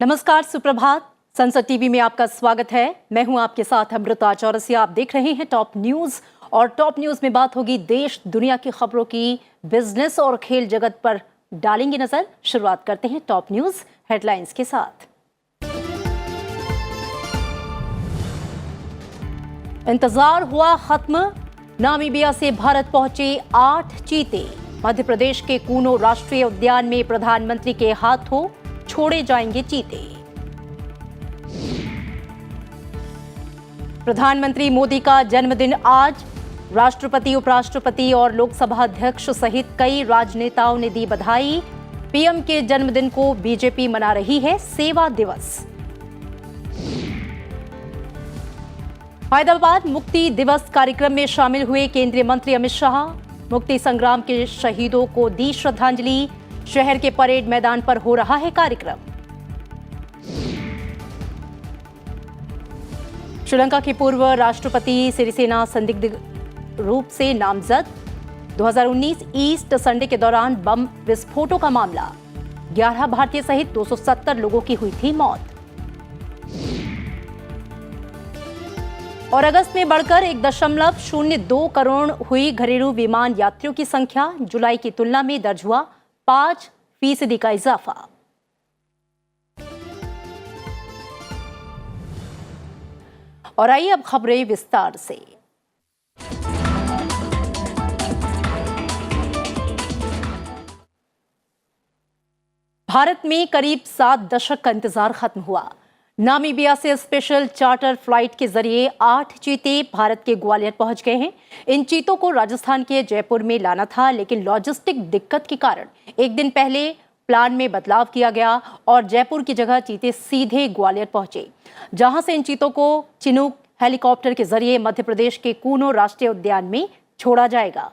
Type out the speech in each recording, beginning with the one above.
नमस्कार, सुप्रभात। संसद टीवी में आपका स्वागत है। मैं हूं आपके साथ अमृता चौरसिया। आप देख रहे हैं टॉप न्यूज और टॉप न्यूज में बात होगी देश दुनिया की खबरों की। बिजनेस और खेल जगत पर डालेंगे नजर। शुरुआत करते हैं टॉप न्यूज हेडलाइंस के साथ। इंतजार हुआ खत्म। नामीबिया से भारत पहुंचे 8 चीते। मध्य प्रदेश के कूनो राष्ट्रीय उद्यान में प्रधानमंत्री के हाथों छोड़े जाएंगे चीते। प्रधानमंत्री मोदी का जन्मदिन आज। राष्ट्रपति, उपराष्ट्रपति और लोकसभा अध्यक्ष सहित कई राजनेताओं ने दी बधाई। पीएम के जन्मदिन को बीजेपी मना रही है सेवा दिवस। हैदराबाद मुक्ति दिवस कार्यक्रम में शामिल हुए केंद्रीय मंत्री अमित शाह। मुक्ति संग्राम के शहीदों को दी श्रद्धांजलि। शहर के परेड मैदान पर हो रहा है कार्यक्रम। श्रीलंका के पूर्व राष्ट्रपति सिरिसेना संदिग्ध रूप से नामजद। 2019 ईस्ट संडे के दौरान बम विस्फोटों का मामला। 11 भारतीय सहित 270 लोगों की हुई थी मौत। और अगस्त में बढ़कर 1.02 करोड़ हुई घरेलू विमान यात्रियों की संख्या। जुलाई की तुलना में दर्ज हुआ 5% का इजाफा। और आइए अब खबरें विस्तार से। भारत में करीब 7 दशक का इंतजार खत्म हुआ। नामीबिया से स्पेशल चार्टर फ्लाइट के जरिए 8 चीते भारत के ग्वालियर पहुंच गए हैं। इन चीतों को राजस्थान के जयपुर में लाना था, लेकिन लॉजिस्टिक दिक्कत के कारण एक दिन पहले प्लान में बदलाव किया गया और जयपुर की जगह चीते सीधे ग्वालियर पहुंचे, जहां से इन चीतों को चिनूक हेलीकॉप्टर के जरिए मध्य प्रदेश के कूनो राष्ट्रीय उद्यान में छोड़ा जाएगा।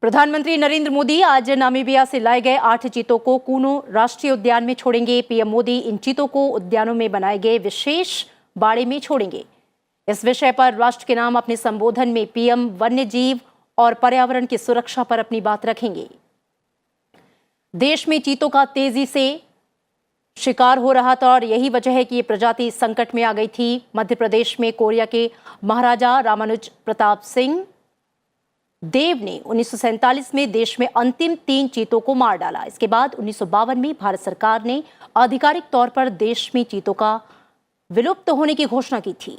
प्रधानमंत्री नरेंद्र मोदी आज नामीबिया से लाए गए 8 चीतों को कूनो राष्ट्रीय उद्यान में छोड़ेंगे। पीएम मोदी इन चीतों को उद्यानों में बनाए गए विशेष बाड़े में छोड़ेंगे। इस विषय पर राष्ट्र के नाम अपने संबोधन में पीएम वन्य जीव और पर्यावरण की सुरक्षा पर अपनी बात रखेंगे। देश में चीतों का तेजी से शिकार हो रहा था और यही वजह है कि ये प्रजाति संकट में आ गई थी। मध्य प्रदेश में कोरिया के महाराजा रामानुज प्रताप सिंह देव ने 1947 में देश में अंतिम 3 चीतों को मार डाला। इसके बाद 1952 में भारत सरकार ने आधिकारिक तौर पर देश में चीतों का विलुप्त होने की घोषणा की थी।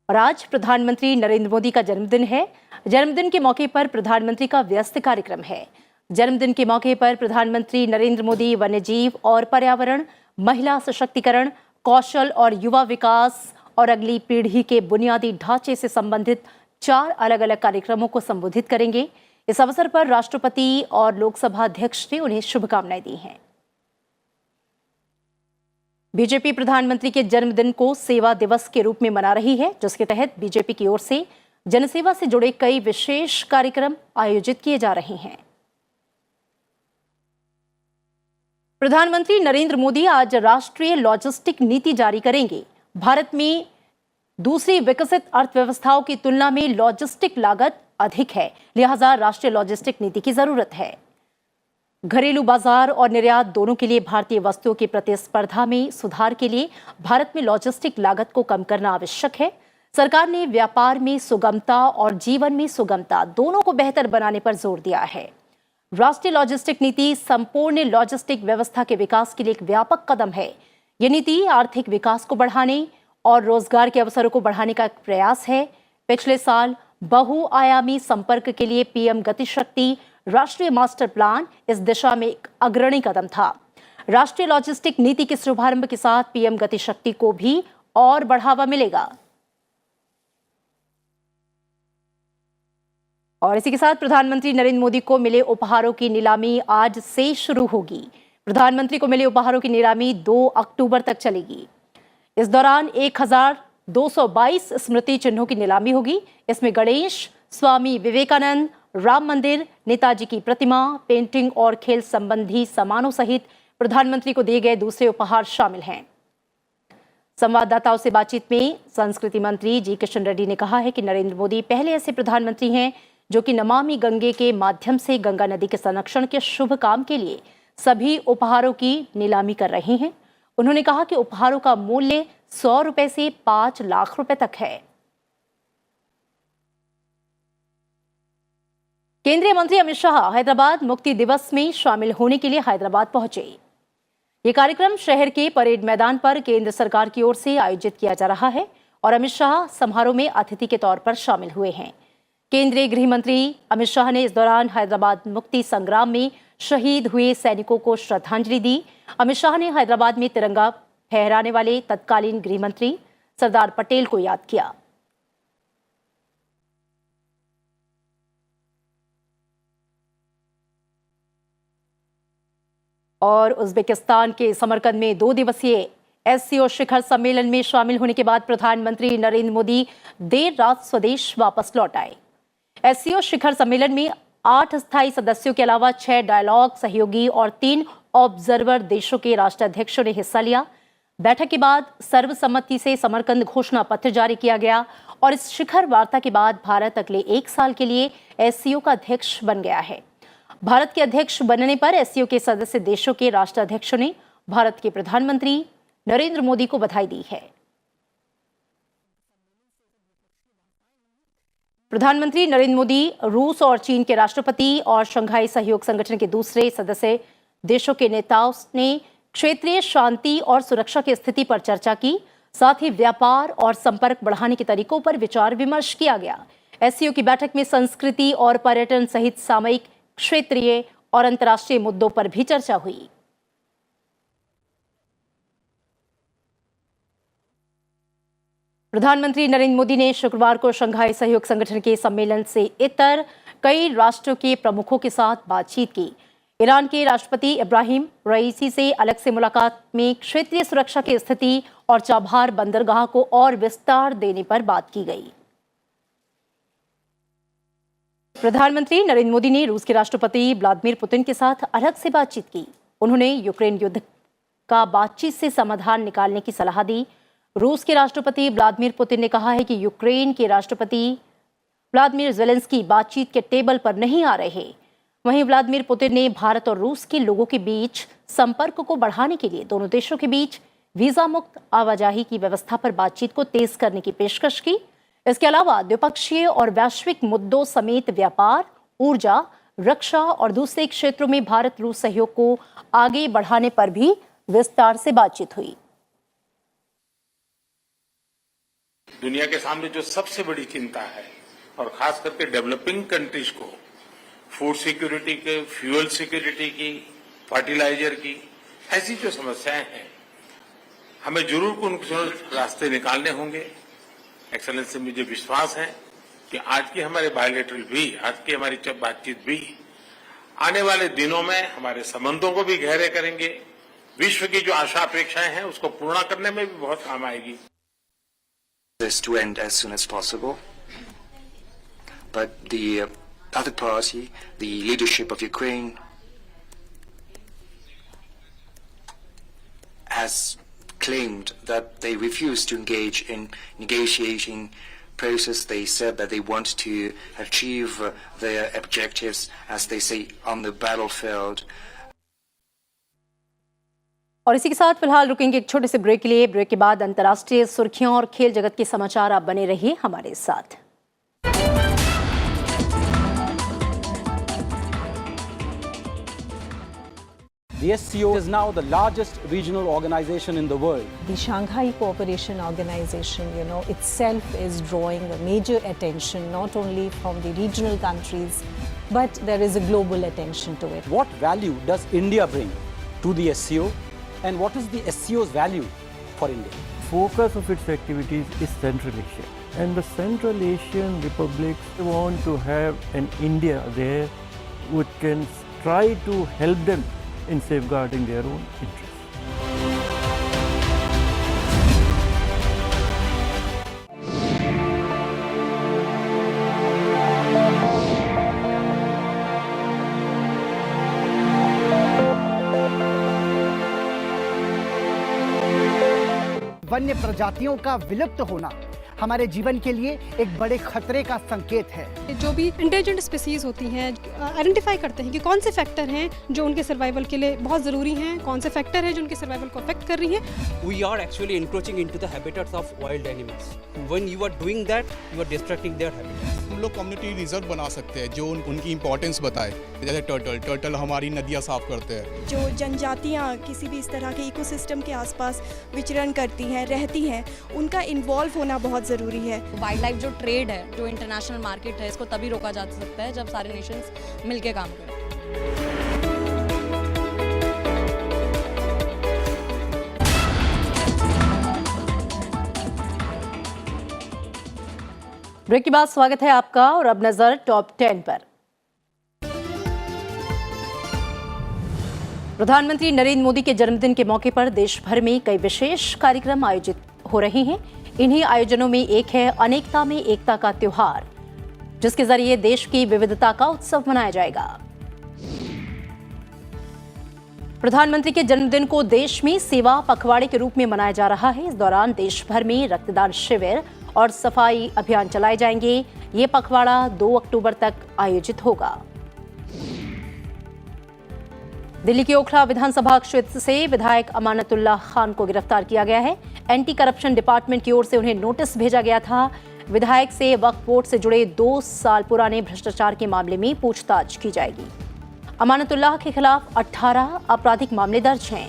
और आज प्रधानमंत्री नरेंद्र मोदी का जन्मदिन है। जन्मदिन के मौके पर प्रधानमंत्री का व्यस्त कार्यक्रम है। जन्मदिन के मौके पर प्रधानमंत्री नरेंद्र मोदी वन्यजीव और पर्यावरण, महिला सशक्तिकरण, कौशल और युवा विकास और अगली पीढ़ी के बुनियादी ढांचे से संबंधित 4 अलग-अलग कार्यक्रमों को संबोधित करेंगे। इस अवसर पर राष्ट्रपति और लोकसभा अध्यक्ष ने उन्हें शुभकामनाएं दी हैं। बीजेपी प्रधानमंत्री के जन्मदिन को सेवा दिवस के रूप में मना रही है, जिसके तहत बीजेपी की ओर से जनसेवा से जुड़े कई विशेष कार्यक्रम आयोजित किए जा रहे हैं। प्रधानमंत्री नरेंद्र मोदी आज राष्ट्रीय लॉजिस्टिक नीति जारी करेंगे। भारत में दूसरी विकसित अर्थव्यवस्थाओं की तुलना में लॉजिस्टिक लागत अधिक है, लिहाजा राष्ट्रीय लॉजिस्टिक नीति की जरूरत है। घरेलू बाजार और निर्यात दोनों के लिए भारतीय वस्तुओं की प्रतिस्पर्धा में सुधार के लिए भारत में लॉजिस्टिक लागत को कम करना आवश्यक है। सरकार ने व्यापार में सुगमता और जीवन में सुगमता दोनों को बेहतर बनाने पर जोर दिया है। राष्ट्रीय लॉजिस्टिक नीति संपूर्ण लॉजिस्टिक व्यवस्था के विकास के लिए एक व्यापक कदम है। यह नीति आर्थिक विकास को बढ़ाने और रोजगार के अवसरों को बढ़ाने का एक प्रयास है। पिछले साल बहुआयामी संपर्क के लिए पीएम गतिशक्ति राष्ट्रीय मास्टर प्लान इस दिशा में एक अग्रणी कदम था। राष्ट्रीय लॉजिस्टिक नीति के शुभारंभ के साथ पीएम गतिशक्ति को भी और बढ़ावा मिलेगा। और इसी के साथ प्रधानमंत्री नरेंद्र मोदी को मिले उपहारों की नीलामी आज से शुरू होगी। प्रधानमंत्री को मिले उपहारों की नीलामी 2 अक्टूबर तक चलेगी। इस दौरान 1222 स्मृति चिन्हों की नीलामी होगी। इसमें गणेश, स्वामी विवेकानंद, राम मंदिर, नेताजी की प्रतिमा, पेंटिंग और खेल संबंधी सामानों सहित प्रधानमंत्री को दिए गए दूसरे उपहार शामिल हैं। संवाददाताओं से बातचीत में संस्कृति मंत्री जी किशन रेड्डी ने कहा है कि नरेंद्र मोदी पहले ऐसे प्रधानमंत्री हैं जो कि नमामि गंगे के माध्यम से गंगा नदी के संरक्षण के शुभ काम के लिए सभी उपहारों की नीलामी कर रहे हैं। उन्होंने कहा कि उपहारों का मूल्य 100 रुपए से 5 लाख रुपए तक है। केंद्रीय मंत्री अमित शाह हैदराबाद मुक्ति दिवस में शामिल होने के लिए हैदराबाद पहुंचे। ये कार्यक्रम शहर के परेड मैदान पर केंद्र सरकार की ओर से आयोजित किया जा रहा है और अमित शाह समारोह में अतिथि के तौर पर शामिल हुए हैं। केंद्रीय गृह मंत्री अमित शाह ने इस दौरान हैदराबाद मुक्ति संग्राम में शहीद हुए सैनिकों को श्रद्धांजलि दी। अमित शाह ने हैदराबाद में तिरंगा फहराने वाले तत्कालीन गृह मंत्री सरदार पटेल को याद किया। और उज्बेकिस्तान के समरकंद में 2 दिवसीय एससीओ शिखर सम्मेलन में शामिल होने के बाद प्रधानमंत्री नरेंद्र मोदी देर रात स्वदेश वापस लौट आए। एससीओ शिखर सम्मेलन में 8 स्थायी सदस्यों के अलावा 6 डायलॉग सहयोगी और 3 ऑब्जर्वर देशों के राष्ट्राध्यक्षों ने हिस्सा लिया। बैठक के बाद सर्वसम्मति से समरकंद घोषणा पत्र जारी किया गया और इस शिखर वार्ता के बाद भारत अगले 1 साल के लिए एससीओ का अध्यक्ष बन गया है। भारत के अध्यक्ष बनने पर एससीओ के सदस्य देशों के राष्ट्राध्यक्षों ने भारत के प्रधानमंत्री नरेंद्र मोदी को बधाई दी है। प्रधानमंत्री नरेंद्र मोदी रूस और चीन के राष्ट्रपति और शंघाई सहयोग संगठन के दूसरे सदस्य देशों के नेताओं ने क्षेत्रीय शांति और सुरक्षा की स्थिति पर चर्चा की। साथ ही व्यापार और संपर्क बढ़ाने के तरीकों पर विचार विमर्श किया गया। एससीओ की बैठक में संस्कृति और पर्यटन सहित सामयिक, क्षेत्रीय और अंतर्राष्ट्रीय मुद्दों पर भी चर्चा हुई। प्रधानमंत्री नरेंद्र मोदी ने शुक्रवार को शंघाई सहयोग संगठन के सम्मेलन से इतर कई राष्ट्रों के प्रमुखों के साथ बातचीत की। ईरान के राष्ट्रपति इब्राहिम रईसी से अलग से मुलाकात में क्षेत्रीय सुरक्षा की स्थिति और चाबहार बंदरगाह को और विस्तार देने पर बात की गई। प्रधानमंत्री नरेंद्र मोदी ने रूस के राष्ट्रपति व्लादिमीर पुतिन के साथ अलग से बातचीत की। उन्होंने यूक्रेन युद्ध का बातचीत से समाधान निकालने की सलाह दी। रूस के राष्ट्रपति व्लादिमीर पुतिन ने कहा है कि यूक्रेन के राष्ट्रपति व्लादिमीर ज़ेलेंस्की बातचीत के टेबल पर नहीं आ रहे। वहीं व्लादिमीर पुतिन ने भारत और रूस के लोगों के बीच संपर्क को बढ़ाने के लिए दोनों देशों के बीच वीजा मुक्त आवाजाही की व्यवस्था पर बातचीत को तेज करने की पेशकश की। इसके अलावा द्विपक्षीय और वैश्विक मुद्दों समेत व्यापार, ऊर्जा, रक्षा और दूसरे क्षेत्रों में भारत रूस सहयोग को आगे बढ़ाने पर भी विस्तार से बातचीत हुई। दुनिया के सामने जो सबसे बड़ी चिंता है और खास करके डेवलपिंग कंट्रीज को फूड सिक्योरिटी के, फ्यूल सिक्योरिटी की, फर्टिलाइजर की, ऐसी जो समस्याएं हैं, हमें जरूर उनके रास्ते निकालने होंगे। एक्सेलेंसी, मुझे विश्वास है कि आज की हमारे बायलैटरल भी, आज की हमारी बातचीत भी आने वाले दिनों में हमारे संबंधों को भी गहरे करेंगे। विश्व की जो आशा अपेक्षाएं हैं उसको पूर्ण करने में भी बहुत काम आएगी। This to end as soon as possible, but the other party, the leadership of Ukraine, has claimed that they refuse to engage in negotiating process. They said that they want to achieve their objectives, as they say, on the battlefield. और इसी के साथ फिलहाल रुकेंगे एक छोटे से break के लिए। ब्रेक के बाद अंतर्राष्ट्रीय सुर्खियों और खेल जगत के समाचार। आप बने रहिए हमारे साथ। The SCO is now the largest regional organization in the world. The Shanghai Cooperation Organization, itself is drawing a major attention, not only from the regional countries, but there is a global attention to it. What value does India bring to the SCO, and what is the SCO's value for India? Focus of its activities is Central Asia, and the Central Asian republics want to have an India there which can try to help them in safeguarding their own interests. वन्य प्रजातियों का विलुप्त होना हमारे जीवन के लिए एक बड़े खतरे का संकेत है। जो भी इंटेलिजेंट स्पीसीज होती हैं आइडेंटिफाई करते हैं कि कौन से फैक्टर हैं जो उनके सर्वाइवल के लिए बहुत ज़रूरी हैं, कौन से फैक्टर हैं जो उनके सर्वाइवल को अफेक्ट कर रही हैं। We are actually encroaching into the habitats of wild animals. When you are doing that, you are destructing their habitats. हम लोग कम्युनिटी रिजर्व बना सकते हैं जो उनकी इम्पोर्टेंस बताए, जैसे टर्टल हमारी नदियाँ साफ करते हैं। जो जनजातियाँ किसी भी इस तरह के इकोसिस्टम के आसपास विचरण करती हैं, रहती हैं, उनका इन्वॉल्व होना बहुत ज़रूरी है। वाइल्ड लाइफ जो ट्रेड है, जो इंटरनेशनल मार्केट है, इसको तभी रोका जा सकता है जब सारे नेशंस मिलके काम करें। ब्रेक के बाद स्वागत है आपका और अब नजर टॉप 10 पर। प्रधानमंत्री नरेंद्र मोदी के जन्मदिन के मौके पर देश भर में कई विशेष कार्यक्रम आयोजित हो रहे हैं। इन्हीं आयोजनों में एक है अनेकता में एकता का त्योहार, जिसके जरिए देश की विविधता का उत्सव मनाया जाएगा। प्रधानमंत्री के जन्मदिन को देश में सेवा पखवाड़े के रूप में मनाया जा रहा है। इस दौरान देश भर में रक्तदान शिविर और सफाई अभियान चलाए जाएंगे। ये पखवाड़ा 2 अक्टूबर तक आयोजित होगा। दिल्ली के ओखला विधानसभा क्षेत्र से विधायक अमानतुल्लाह खान को गिरफ्तार किया गया है। एंटी करप्शन डिपार्टमेंट की ओर से उन्हें नोटिस भेजा गया था। विधायक से वक्फ बोर्ड से जुड़े 2 साल पुराने भ्रष्टाचार के मामले में पूछताछ की जाएगी। अमानतुल्लाह के खिलाफ 18 आपराधिक मामले दर्ज हैं।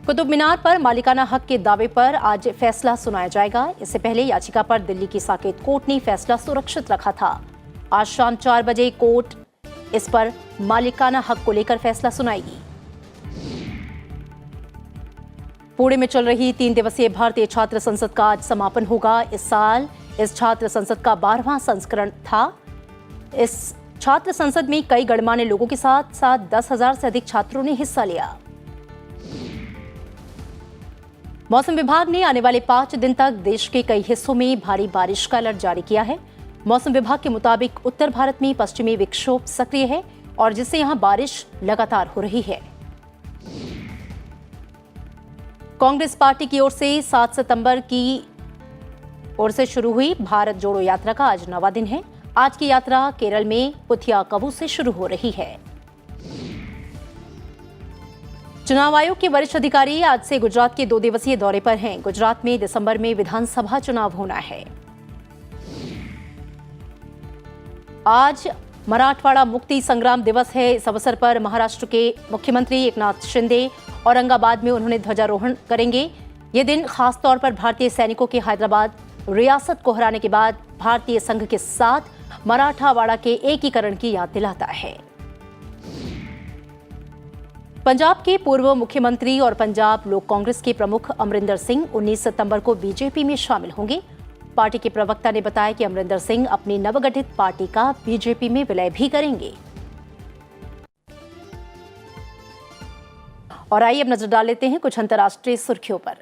कुतुब मीनार पर मालिकाना हक के दावे पर आज फैसला सुनाया जाएगा। इससे पहले याचिका पर दिल्ली की साकेत कोर्ट ने फैसला सुरक्षित रखा था। आज शाम 4 बजे कोर्ट इस पर मालिकाना हक को लेकर फैसला सुनाएगी। पुणे में चल रही 3 दिवसीय भारतीय छात्र संसद का आज समापन होगा। इस साल इस छात्र संसद का 12वां संस्करण था। इस छात्र संसद में कई गणमान्य लोगों के साथ साथ 10,000 से अधिक छात्रों ने हिस्सा लिया। मौसम विभाग ने आने वाले 5 दिन तक देश के कई हिस्सों में भारी बारिश का अलर्ट जारी किया है। मौसम विभाग के मुताबिक उत्तर भारत में पश्चिमी विक्षोभ सक्रिय है और जिससे यहां बारिश लगातार हो रही है। कांग्रेस पार्टी की ओर से 7 सितंबर की ओर से शुरू हुई भारत जोड़ो यात्रा का आज 9वां दिन है। आज की यात्रा केरल में पुथियाकवु से शुरू हो रही है। चुनाव आयोग के वरिष्ठ अधिकारी आज से गुजरात के 2 दिवसीय दौरे पर हैं। गुजरात में दिसंबर में विधानसभा चुनाव होना है। आज मराठवाड़ा मुक्ति संग्राम दिवस है। इस अवसर पर महाराष्ट्र के मुख्यमंत्री एकनाथ शिंदे औरंगाबाद में उन्होंने ध्वजारोहण करेंगे। ये दिन खासतौर पर भारतीय सैनिकों के हैदराबाद रियासत को हराने के बाद भारतीय संघ के साथ मराठावाड़ा के एकीकरण की याद दिलाता है। पंजाब के पूर्व मुख्यमंत्री और पंजाब लोक कांग्रेस के प्रमुख अमरिंदर सिंह 19 सितंबर को बीजेपी में शामिल होंगे। पार्टी के प्रवक्ता ने बताया कि अमरिंदर सिंह अपनी नवगठित पार्टी का बीजेपी में विलय भी करेंगे। और आइए अब नजर डाल लेते हैं कुछ अंतर्राष्ट्रीय सुर्खियों पर।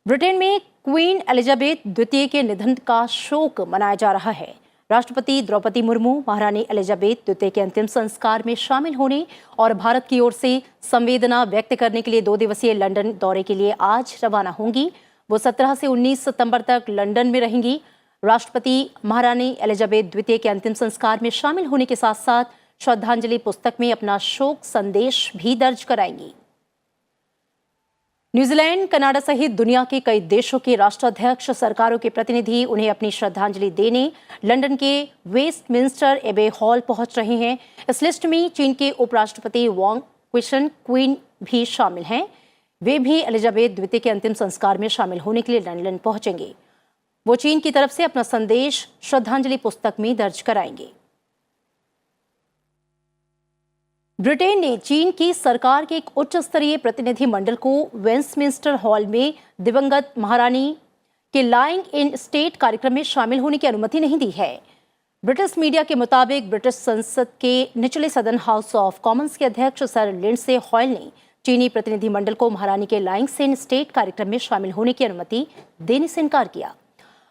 ब्रिटेन में क्वीन एलिजाबेथ द्वितीय के निधन का शोक मनाया जा रहा है। राष्ट्रपति द्रौपदी मुर्मू महारानी एलिजाबेथ द्वितीय के अंतिम संस्कार में शामिल होने और भारत की ओर से संवेदना व्यक्त करने के लिए 2 दिवसीय लंदन दौरे के लिए आज रवाना होंगी। वो 17 से 19 सितंबर तक लंदन में रहेंगी। राष्ट्रपति महारानी एलिजाबेथ द्वितीय के अंतिम संस्कार में शामिल होने के साथ साथ श्रद्धांजलि पुस्तक में अपना शोक संदेश भी दर्ज कराएंगी। न्यूजीलैंड, कनाडा सहित दुनिया के कई देशों के राष्ट्राध्यक्ष, सरकारों के प्रतिनिधि उन्हें अपनी श्रद्धांजलि देने लंदन के वेस्टमिंस्टर एबे हॉल पहुंच रहे हैं। इस लिस्ट में चीन के उपराष्ट्रपति वांग क्विशन क्वीन भी शामिल हैं। वे भी एलिजाबेथ द्वितीय के अंतिम संस्कार में शामिल होने के लिए लंदन पहुंचेंगे। वो चीन की तरफ से अपना संदेश श्रद्धांजलि पुस्तक में दर्ज कराएंगे। ब्रिटेन ने चीन की सरकार के एक उच्च स्तरीय प्रतिनिधि मंडल को वेस्टमिंस्टर हॉल में दिवंगत महारानी के लाइंग इन स्टेट कार्यक्रम में शामिल होने की अनुमति नहीं दी है। ब्रिटिश मीडिया के मुताबिक ब्रिटिश संसद के निचले सदन हाउस ऑफ कॉमन्स के अध्यक्ष सर लिंडसे हॉयल ने चीनी प्रतिनिधि मंडल को महारानी के लाइंग इन स्टेट कार्यक्रम में शामिल होने की अनुमति देने से इनकार किया।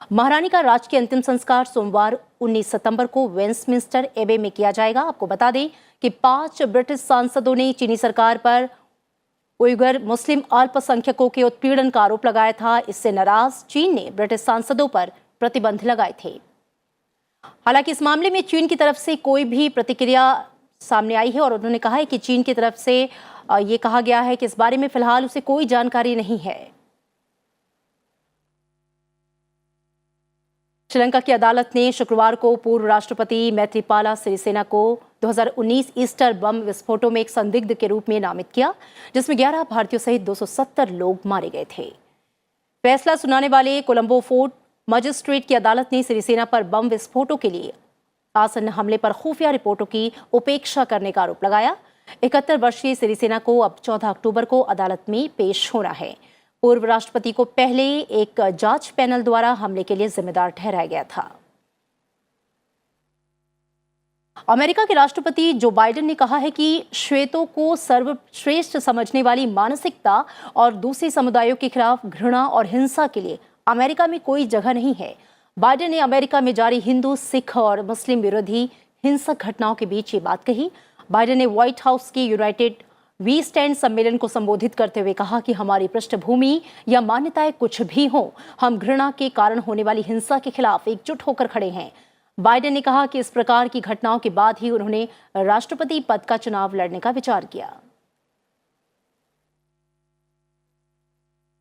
महारानी का राजकीय अंतिम संस्कार सोमवार 19 सितंबर को वेस्टमिंस्टर एबे में किया जाएगा। आपको बता दें कि 5 ब्रिटिश सांसदों ने चीनी सरकार पर उइगर मुस्लिम अल्पसंख्यकों के उत्पीड़न का आरोप लगाया था। इससे नाराज चीन ने ब्रिटिश सांसदों पर प्रतिबंध लगाए थे। हालांकि इस मामले में चीन की तरफ से कोई भी प्रतिक्रिया सामने आई है और उन्होंने कहा है कि चीन की तरफ से ये कहा गया है कि इस बारे में फिलहाल उसे कोई जानकारी नहीं है। श्रीलंका की अदालत ने शुक्रवार को पूर्व राष्ट्रपति मैत्रीपाला सिरिसेना को 2019 ईस्टर बम विस्फोटों में एक संदिग्ध के रूप में नामित किया, जिसमें 11 भारतीयों सहित 270 लोग मारे गए थे। फैसला सुनाने वाले कोलंबो फोर्ट मजिस्ट्रेट की अदालत ने सिरिसेना पर बम विस्फोटों के लिए आसन्न हमले पर खुफिया रिपोर्टों की उपेक्षा करने का आरोप लगाया। 71 वर्षीय सिरिसेना को अब 14 अक्टूबर को अदालत में पेश होना है। पूर्व राष्ट्रपति को पहले एक जांच पैनल द्वारा हमले के लिए जिम्मेदार ठहराया गया था। अमेरिका के राष्ट्रपति जो बाइडेन ने कहा है कि श्वेतों को सर्वश्रेष्ठ समझने वाली मानसिकता और दूसरे समुदायों के खिलाफ घृणा और हिंसा के लिए अमेरिका में कोई जगह नहीं है। बाइडेन ने अमेरिका में जारी हिंदू, सिख और मुस्लिम विरोधी हिंसक घटनाओं के बीच ये बात कही। बाइडेन ने व्हाइट हाउस के यूनाइटेड वी स्टैंड सम्मेलन को संबोधित करते हुए कहा कि हमारी पृष्ठभूमि या मान्यताएं कुछ भी हो, हम घृणा के कारण होने वाली हिंसा के खिलाफ एकजुट होकर खड़े हैं। बाइडेन ने कहा कि इस प्रकार की घटनाओं के बाद ही उन्होंने राष्ट्रपति पद का चुनाव लड़ने का विचार किया।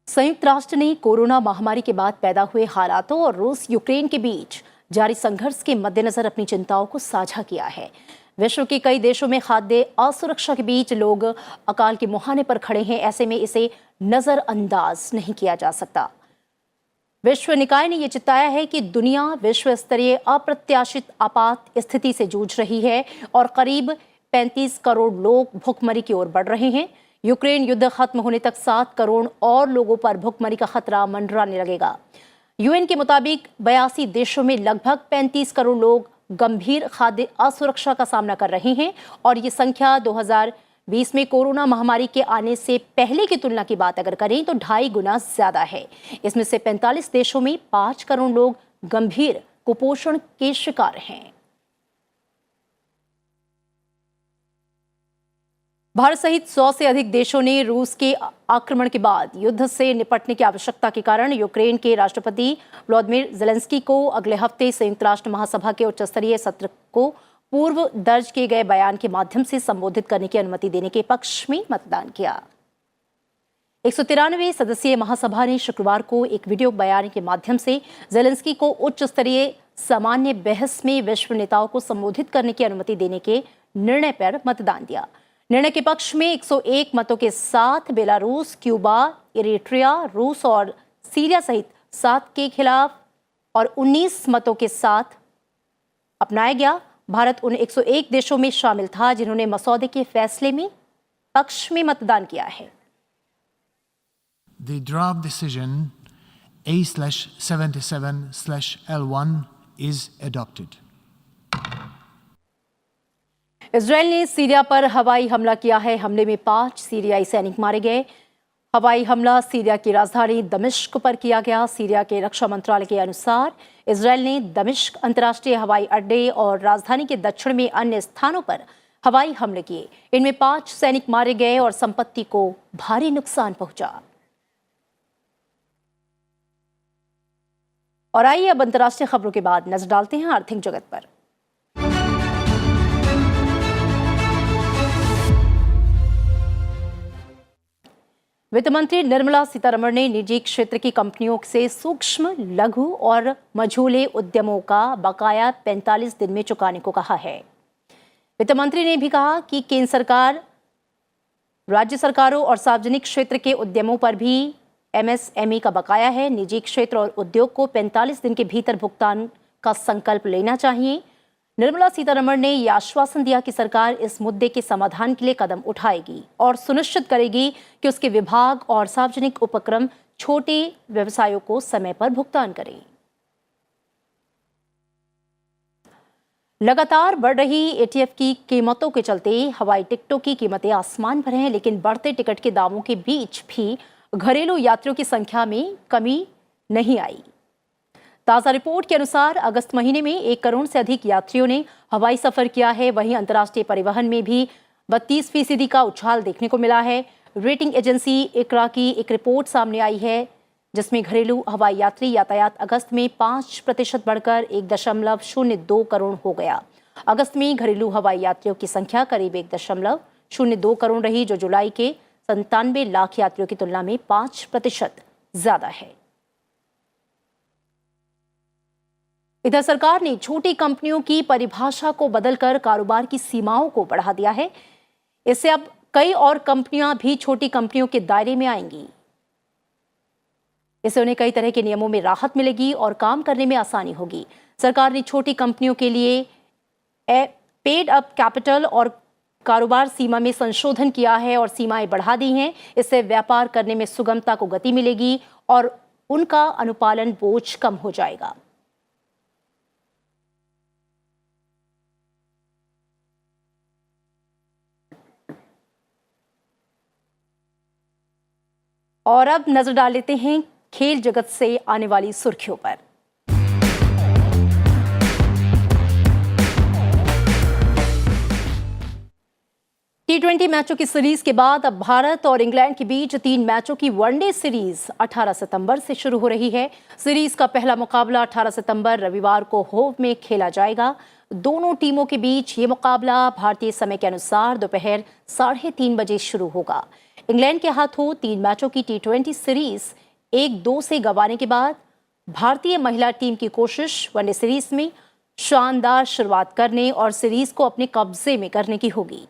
संयुक्त राष्ट्र ने कोरोना महामारी के बाद पैदा हुए हालातों और रूस यूक्रेन के बीच जारी संघर्ष के मद्देनजर अपनी चिंताओं को साझा किया है। विश्व के कई देशों में खाद्य असुरक्षा के बीच लोग अकाल के मुहाने पर खड़े हैं। ऐसे में इसे नजरअंदाज नहीं किया जा सकता। विश्व निकाय ने यह चिताया है कि दुनिया विश्व स्तरीय अप्रत्याशित आपात स्थिति से जूझ रही है और करीब 35 करोड़ लोग भुखमरी की ओर बढ़ रहे हैं। यूक्रेन युद्ध खत्म होने तक 7 करोड़ और लोगों पर भुखमरी का खतरा मंडराने लगेगा। यूएन के मुताबिक 82 देशों में लगभग 35 करोड़ लोग गंभीर खाद्य असुरक्षा का सामना कर रहे हैं और ये संख्या 2020 में कोरोना महामारी के आने से पहले की तुलना की बात अगर करें तो 2.5 गुना ज्यादा है। इसमें से 45 देशों में 5 करोड़ लोग गंभीर कुपोषण के शिकार हैं। भारत सहित 100 से अधिक देशों ने रूस के आक्रमण के बाद युद्ध से निपटने की आवश्यकता के कारण यूक्रेन के राष्ट्रपति व्लादिमीर ज़ेलेंस्की को अगले हफ्ते संयुक्त राष्ट्र महासभा के उच्च स्तरीय सत्र को पूर्व दर्ज किए गए बयान के माध्यम से संबोधित करने की अनुमति देने के पक्ष में मतदान किया। 193 सदस्यीय महासभा ने शुक्रवार को एक वीडियो बयान के माध्यम से ज़ेलेंस्की को उच्च स्तरीय सामान्य बहस में विश्व नेताओं को संबोधित करने की अनुमति देने के निर्णय पर मतदान दिया। निर्णय के पक्ष में 101 मतों के साथ बेलारूस, क्यूबा, इरिट्रिया, रूस और सीरिया सहित 7 के खिलाफ और 19 मतों के साथ अपनाया गया। भारत उन 101 देशों में शामिल था जिन्होंने मसौदे के फैसले में पक्ष में मतदान किया है। The draft decision A/77/L1 is adopted. Israel ने सीरिया पर हवाई हमला किया है। हमले में 5 सीरियाई सैनिक मारे गए। हवाई हमला सीरिया की राजधानी दमिश्क पर किया गया। सीरिया के रक्षा मंत्रालय के अनुसार इजरायल ने दमिश्क अंतर्राष्ट्रीय हवाई अड्डे और राजधानी के दक्षिण में अन्य स्थानों पर हवाई हमले किए। इनमें 5 सैनिक मारे गए और संपत्ति को भारी नुकसान पहुंचा। और आइए अब अंतर्राष्ट्रीय खबरों के बाद नजर डालते हैं आर्थिक जगत पर। वित्त मंत्री निर्मला सीतारमण ने निजी क्षेत्र की कंपनियों से सूक्ष्म, लघु और मझोले उद्यमों का बकाया 45 दिन में चुकाने को कहा है। वित्त मंत्री ने भी कहा कि केंद्र सरकार, राज्य सरकारों और सार्वजनिक क्षेत्र के उद्यमों पर भी एमएसएमई का बकाया है। निजी क्षेत्र और उद्योग को 45 दिन के भीतर भुगतान का संकल्प लेना चाहिए। निर्मला सीतारमण ने यह आश्वासन दिया कि सरकार इस मुद्दे के समाधान के लिए कदम उठाएगी और सुनिश्चित करेगी कि उसके विभाग और सार्वजनिक उपक्रम छोटे व्यवसायों को समय पर भुगतान करें। लगातार बढ़ रही एटीएफ की कीमतों के चलते हवाई टिकटों की कीमतें आसमान पर हैं, लेकिन बढ़ते टिकट के दामों के बीच भी घरेलू यात्रियों की संख्या में कमी नहीं आई। ताज़ा रिपोर्ट के अनुसार अगस्त महीने में 1 करोड़ से अधिक यात्रियों ने हवाई सफर किया है। वहीं अंतर्राष्ट्रीय परिवहन में भी 32% का उछाल देखने को मिला है। रेटिंग एजेंसी इकरा की एक रिपोर्ट सामने आई है जिसमें घरेलू हवाई यात्री यातायात अगस्त में 5% बढ़कर 1.02 करोड़ हो गया। अगस्त में घरेलू हवाई यात्रियों की संख्या करीब 1.02 करोड़ रही, जो जुलाई के 97 लाख यात्रियों की तुलना में 5% ज्यादा है। इधर सरकार ने छोटी कंपनियों की परिभाषा को बदलकर कारोबार की सीमाओं को बढ़ा दिया है। इससे अब कई और कंपनियां भी छोटी कंपनियों के दायरे में आएंगी। इससे उन्हें कई तरह के नियमों में राहत मिलेगी और काम करने में आसानी होगी। सरकार ने छोटी कंपनियों के लिए पेड अप कैपिटल और कारोबार सीमा में संशोधन किया है और सीमाएं बढ़ा दी हैं। इससे व्यापार करने में सुगमता को गति मिलेगी और उनका अनुपालन बोझ कम हो जाएगा। और अब नजर डाल लेते हैं खेल जगत से आने वाली सुर्खियों पर। T20 मैचों की सीरीज के बाद अब भारत और इंग्लैंड के बीच 3 मैचों की वनडे सीरीज 18 सितंबर से शुरू हो रही है। सीरीज का पहला मुकाबला 18 सितंबर रविवार को होव में खेला जाएगा। दोनों टीमों के बीच ये मुकाबला भारतीय समय के अनुसार दोपहर 3:30 बजे शुरू होगा। इंग्लैंड के हाथों 3 मैचों की T20 सीरीज 1-2 से गंवाने के बाद भारतीय महिला टीम की कोशिश वनडे सीरीज में शानदार शुरुआत करने और सीरीज को अपने कब्जे में करने की होगी।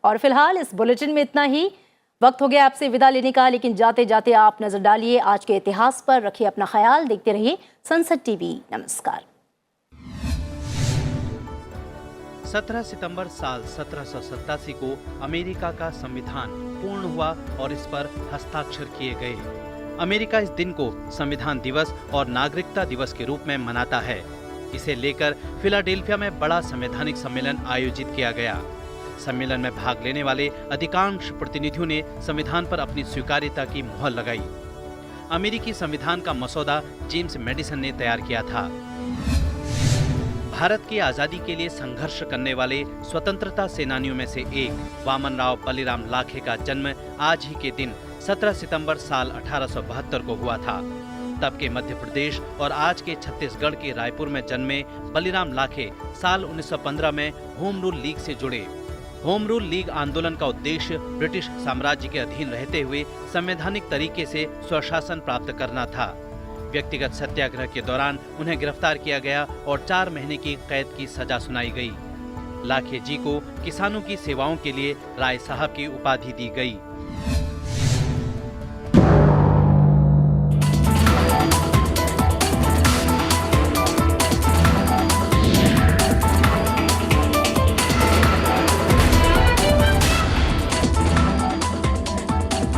और फिलहाल इस बुलेटिन में इतना ही। वक्त हो गया आपसे विदा लेने का, लेकिन जाते जाते आप नजर डालिए आज के इतिहास पर। रखिए अपना ख्याल, देखते रहिए संसद टीवी। नमस्कार। 17 सितंबर साल 1787 को अमेरिका का संविधान पूर्ण हुआ और इस पर हस्ताक्षर किए गए। अमेरिका इस दिन को संविधान दिवस और नागरिकता दिवस के रूप में मनाता है। इसे लेकर फिलाडेल्फिया में बड़ा संवैधानिक सम्मेलन आयोजित किया गया। सम्मेलन में भाग लेने वाले अधिकांश प्रतिनिधियों ने संविधान पर अपनी स्वीकार्यता की मुहर लगाई। अमेरिकी संविधान का मसौदा जेम्स मैडिसन ने तैयार किया था। भारत की आजादी के लिए संघर्ष करने वाले स्वतंत्रता सेनानियों में से एक वामनराव बलिराम लाखे का जन्म आज ही के दिन 17 सितंबर साल 1872 को हुआ था। तब के मध्य प्रदेश और आज के छत्तीसगढ़ के रायपुर में जन्मे बलिराम लाखे साल 1915 में होम रूल लीग से जुड़े। होम रूल लीग आंदोलन का उद्देश्य ब्रिटिश साम्राज्य के अधीन रहते हुए संवैधानिक तरीके से स्वशासन प्राप्त करना था। व्यक्तिगत सत्याग्रह के दौरान उन्हें गिरफ्तार किया गया और 4 महीने की कैद की सजा सुनाई गई। लाखे जी को किसानों की सेवाओं के लिए राय साहब की उपाधि दी गई।